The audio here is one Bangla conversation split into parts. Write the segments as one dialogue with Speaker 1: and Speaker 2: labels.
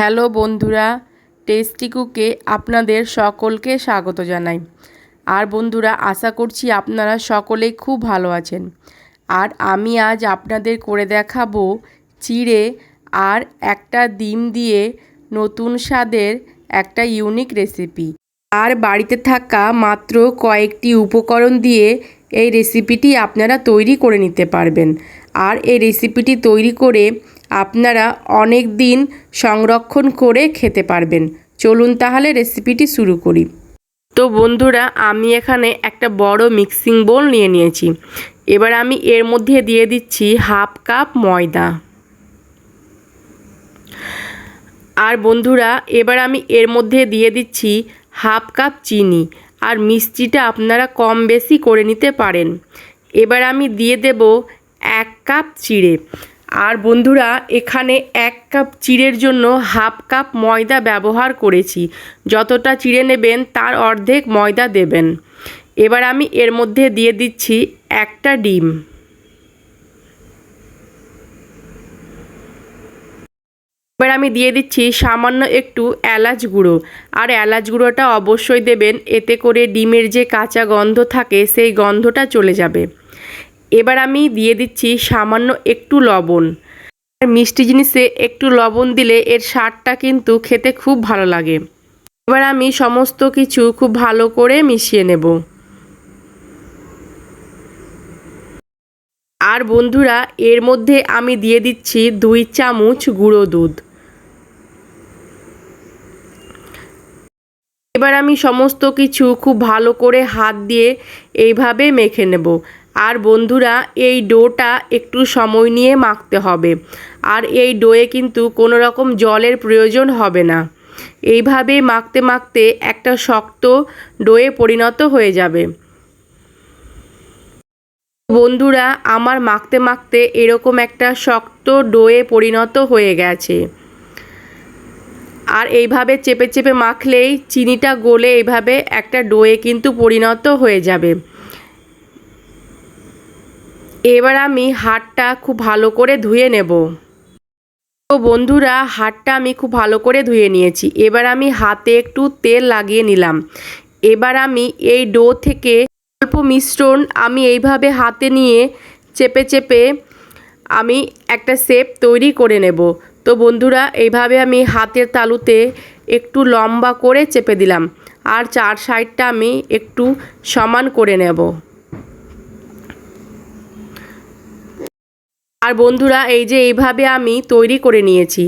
Speaker 1: হ্যালো বন্ধুরা, টেস্টি কুকে আপনাদের সকলকে স্বাগত জানাই। আর বন্ধুরা, আশা করছি আপনারা সকলেই খুব ভালো আছেন। আর আমি আজ আপনাদের করে দেখাবো চিড়ে আর একটা ডিম দিয়ে নতুন স্বাদের একটা ইউনিক রেসিপি। আর বাড়িতে থাকা মাত্র কয়েকটি উপকরণ দিয়ে এই রেসিপিটি আপনারা তৈরি করে নিতে পারবেন। আর এই রেসিপিটি তৈরি করে আপনারা অনেক দিন সংরক্ষণ করে খেতে পারবেন। চলুন তাহলে রেসিপিটি শুরু করি। তো বন্ধুরা, আমি এখানে একটা বড় মিক্সিং বোল নিয়ে নিয়েছি। এবার আমি এর মধ্যে দিয়ে দিচ্ছি হাফ কাপ ময়দা। আর বন্ধুরা, এবার আমি এর মধ্যে দিয়ে দিচ্ছি হাফ কাপ চিনি। আর মিষ্টিটা আপনারা কম বেশি করে নিতে পারেন। এবার আমি দিয়ে দেব 1 কাপ চিড়ে। আর বন্ধুরা, এখানে 1 কাপ চিড়ের জন্য হাফ কাপ ময়দা ব্যবহার করেছি। যতটা চিড়ে নেবেন তার অর্ধেক ময়দা দেবেন। এবার আমি এর মধ্যে দিয়ে দিচ্ছি একটা ডিম। এবার আমি দিয়ে দিচ্ছি সামান্য একটু এলাচ গুঁড়ো। আর এলাচ গুঁড়োটা অবশ্যই দেবেন, এতে করে ডিমের যে কাঁচা গন্ধ থাকে সেই গন্ধটা চলে যাবে। এবার আমি দিয়ে দিচ্ছি সামান্য একটু লবণ। আর মিষ্টি জিনিসে একটু লবণ দিলে এর স্বাদটা কিন্তু খেতে খুব ভালো লাগে। এবার আমি সমস্ত কিছু খুব ভালো করে মিশিয়ে নেব। আর বন্ধুরা, এর মধ্যে আমি দিয়ে দিচ্ছি 2 চামচ গুঁড়ো দুধ। এবার আমি সমস্ত কিছু খুব ভালো করে হাত দিয়ে এইভাবে মেখে নেব। আর বন্ধুরা, এই ডোটা একটু সময় নিয়ে মাখতে হবে। আর এই ডোয়ে কিন্তু কোনো রকম জলের প্রয়োজন হবে না। এইভাবে মাখতে মাখতে একটা শক্ত ডোয়ে পরিণত হয়ে যাবে। বন্ধুরা, আমার মাখতে মাখতে এরকম একটা শক্ত ডোয়ে পরিণত হয়ে গেছে। আর এইভাবে চেপে চেপে মাখলেই চিনিটা গলে এইভাবে একটা ডোয়ে কিন্তু পরিণত হয়ে যাবে। এবার আমি হাতটা খুব ভালো করে ধুয়ে নেব। তো বন্ধুরা, হাতটা আমি খুব ভালো করে ধুয়ে নিয়েছি। এবার আমি হাতে একটু তেল লাগিয়ে নিলাম। এবার আমি এই ডো থেকে অল্প মিশ্রণ আমি এইভাবে হাতে নিয়ে চেপে চেপে আমি একটা শেপ তৈরি করে নেব। তো বন্ধুরা, এইভাবে আমি হাতের তালুতে একটু লম্বা করে চেপে দিলাম। আর 4 সাইডটা আমি একটু সমান করে নেব। আর বন্ধুরা, এই যে এইভাবে আমি তৈরি করে নিয়েছি।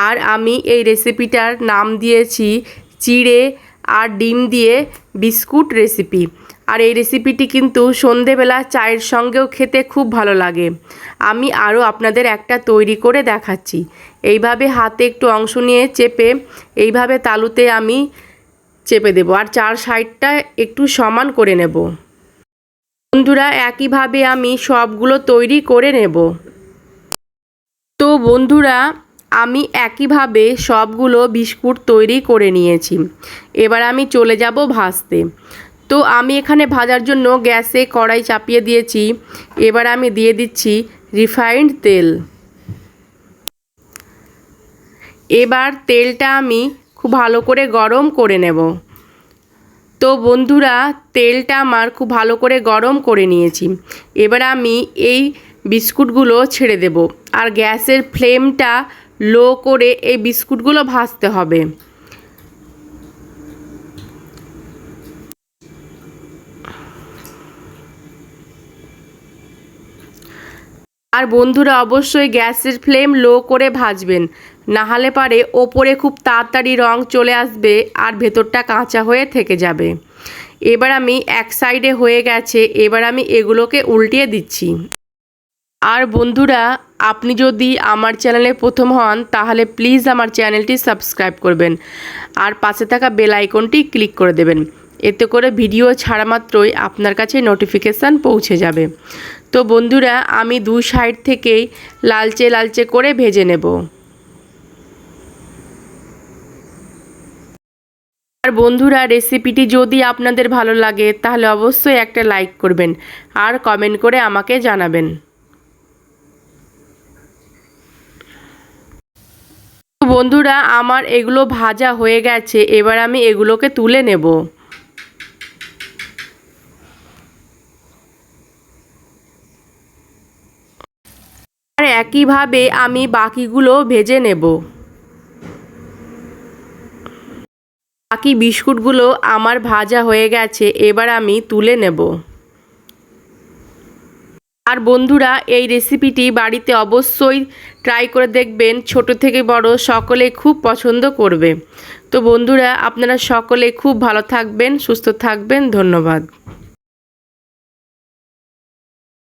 Speaker 1: আর আমি এই রেসিপিটার নাম দিয়েছি চিড়ে আর ডিম দিয়ে বিস্কুট রেসিপি। আর এই রেসিপিটি কিন্তু সন্ধেবেলা চায়ের সঙ্গেও খেতে খুব ভালো লাগে। আমি আরও আপনাদের একটা তৈরি করে দেখাচ্ছি। এইভাবে হাতে একটু অংশ নিয়ে চেপে এইভাবে তালুতে আমি চেপে দেব। আর 4 সাইডটা একটু সমান করে নেব। বন্ধুরা, একইভাবে আমি সবগুলো তৈরি করে নেব। তো বন্ধুরা, আমি একইভাবে সবগুলো বিস্কুট তৈরি করে নিয়েছি। এবার আমি চলে যাব ভাজতে। তো আমি এখানে ভাজার জন্য গ্যাসে কড়াই চাপিয়ে দিয়েছি। এবার আমি দিয়ে দিচ্ছি রিফাইন্ড তেল। এবার তেলটা আমি খুব ভালো করে গরম করে নেব। তো বন্ধুরা, তেলটা আমার খুব ভালো করে গরম করে নিয়েছি। এবার আমি এই বিস্কুটগুলো ছেড়ে দেব। আর গ্যাসের ফ্লেমটা লো করে এই বিস্কুটগুলো ভাজতে হবে। আর বন্ধুরা, অবশ্যই গ্যাসের ফ্লেম লো করে ভাজবেন, না হলে পারে ওপরে খুব তাড়াতাড়ি রং চলে আসবে আর ভেতরটা কাঁচা হয়ে থেকে যাবে। এবার আমি এক সাইডে হয়ে গেছে, এবার আমি এগুলোকে উল্টিয়ে দিচ্ছি। আর বন্ধুরা, আপনি যদি আমার চ্যানেলে প্রথম হন তাহলে প্লিজ আমার চ্যানেলটি সাবস্ক্রাইব করবেন। আর পাশে থাকা বেল আইকনটি ক্লিক করে দেবেন। এতে করে ভিডিও ছাড়া মাত্রই আপনার কাছে নোটিফিকেশান পৌঁছে যাবে। তো বন্ধুরা, আমি 2 সাইড থেকেই লালচে লালচে করে ভেজে নেব। আর বন্ধুরা, রেসিপিটি যদি আপনাদের ভালো লাগে তাহলে অবশ্যই একটা লাইক করবেন আর কমেন্ট করে আমাকে জানাবেন। বন্ধুরা আমার এগুলো ভাজা হয়ে গেছে, এবার আমি এগুলোকে তুলে নেব। আর একইভাবে আমি বাকিগুলো ভেজে নেব। বাকি বিস্কুটগুলো আমার ভাজা হয়ে গেছে, এবার আমি তুলে নেব। আর বন্ধুরা এই রেসিপিটি বাড়িতে অবশ্যই ট্রাই করে দেখবেন, ছোট থেকে বড় সকলে খুব পছন্দ করবে। তো বন্ধুরা আপনারা সকলে খুব ভালো থাকবেন, সুস্থ থাকবেন, ধন্যবাদ।